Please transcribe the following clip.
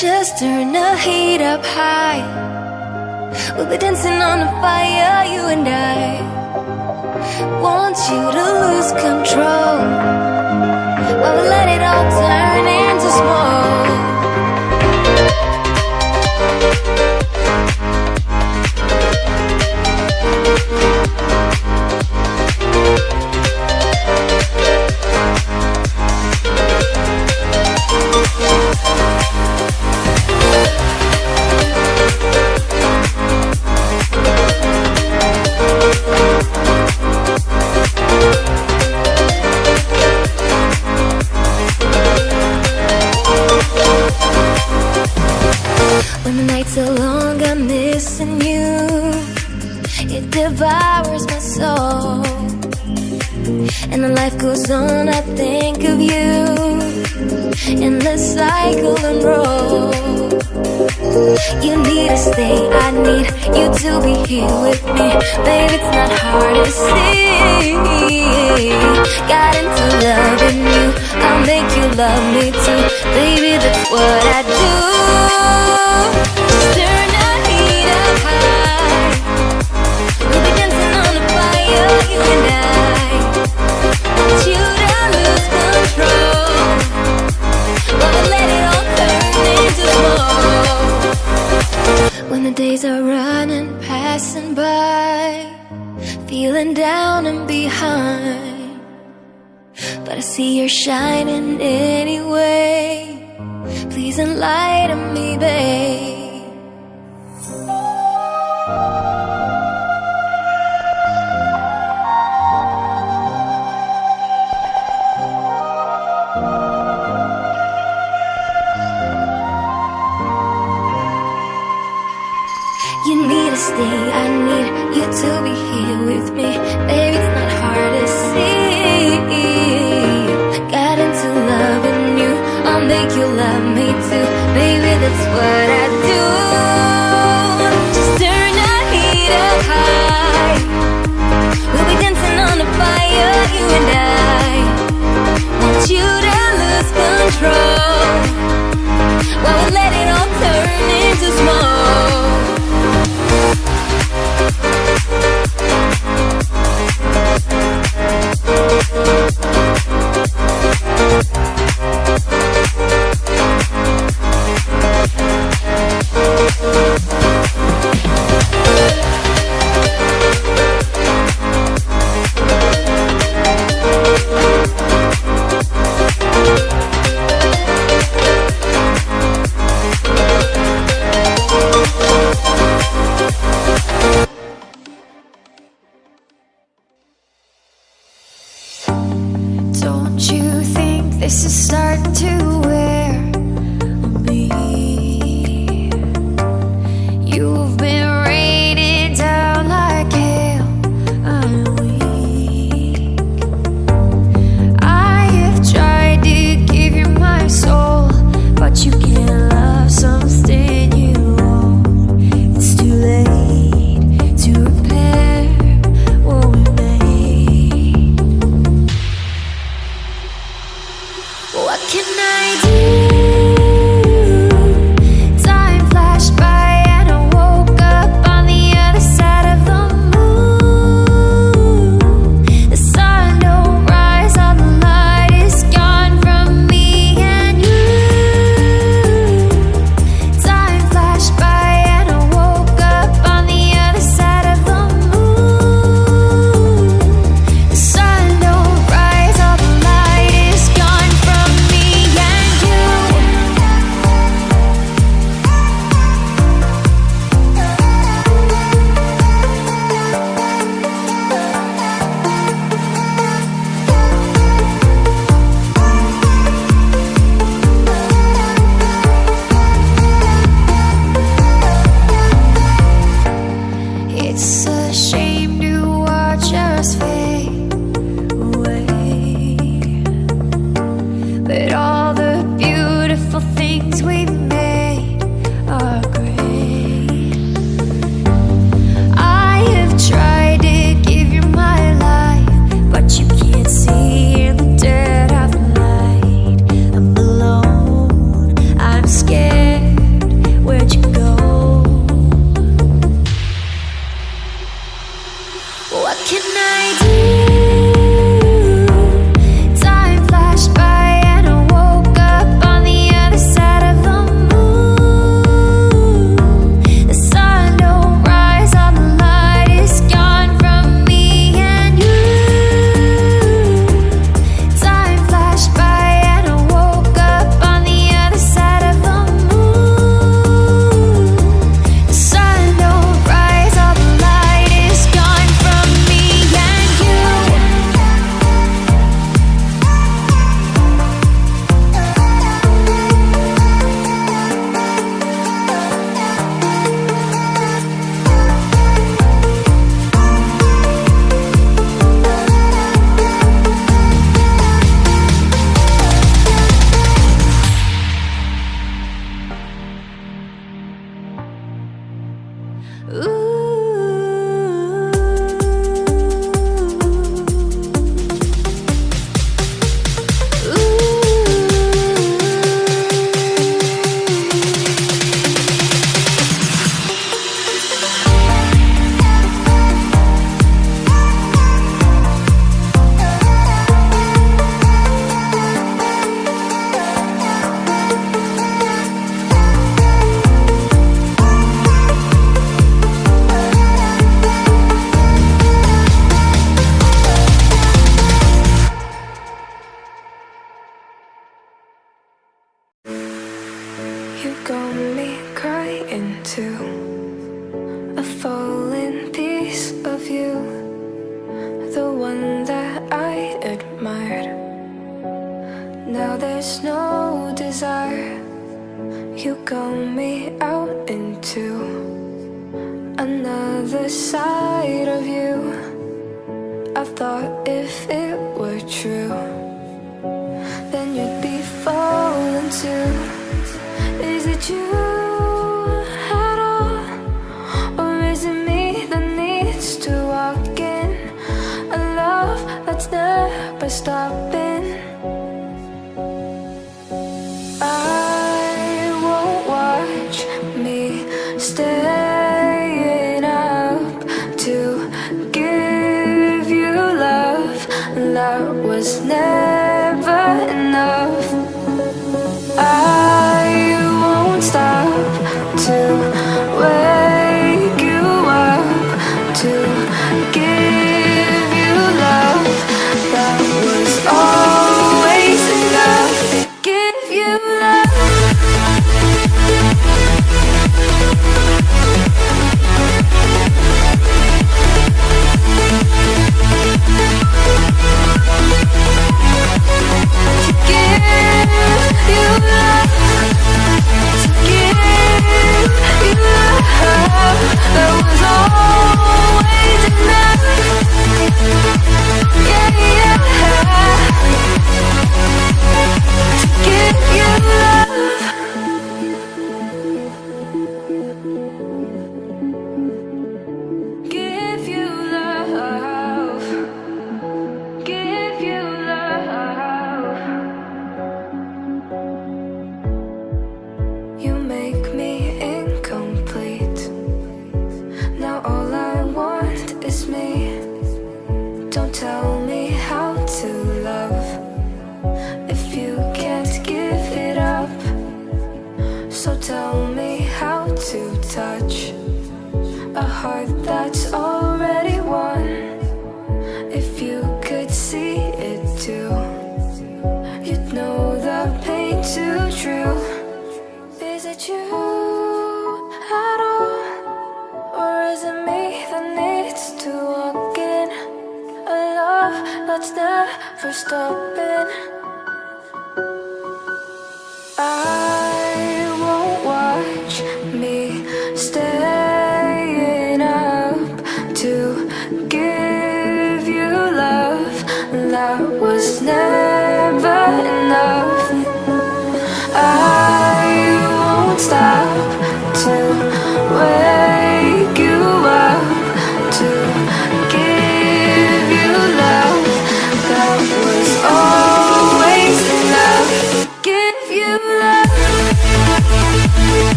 Just turn the heat up high. We'll be dancing on the fire, you and I. Want you to lose control, but we'll let it all turn into smoke. When the nights are long, I'm missing you. It devours my soul. And the life goes on, I think of you. Endless cycle and roll. You need to stay, I need you to be here with me. Baby, it's not hard to see. Got into loving you, I'll make you love me too. Baby, that's what I do. Just turn the heat up high. We'll be dancing on the fire, you and I. Want you to lose control, but we'll let it all turn into smoke. When the days are running, passing by, feeling down and behind, but I see you're shining anyway. Please enlighten me, babe. You need to stay, I need you to be here with me. Baby, it's not hard to see. Got into loving you, I'll make you love me too. Baby, that's what I do. Just turn the heat up high. We'll be dancing on the fire, you and I. Want you to lose control, while we let it all turn into smoke. You got me crying too, a falling piece of you, the one that I admired. Now there's no desire. You got me out into another side of you. I thought if it were true, then you'd be falling too. Is it you at all, or is it me that needs to walk in a love that's never stopping? I won't watch me staying up to give you love that was never enough. I won't stop to wake you up to give you love that was always enough to give you love. To give you love, to give you love that was always enough. Yeah, yeah. To give you love. Give you love. Give you love. You make me incomplete. Now all I want is me. Don't tell me how to love if you can't give it up. So tell me how to touch a heart that's already won. If you could see it too, you'd know the pain too true. Is it you at all, or is it me that needs to walk in a love that's never stopping? I won't watch me staying up to give you love that was never enough. I won't stop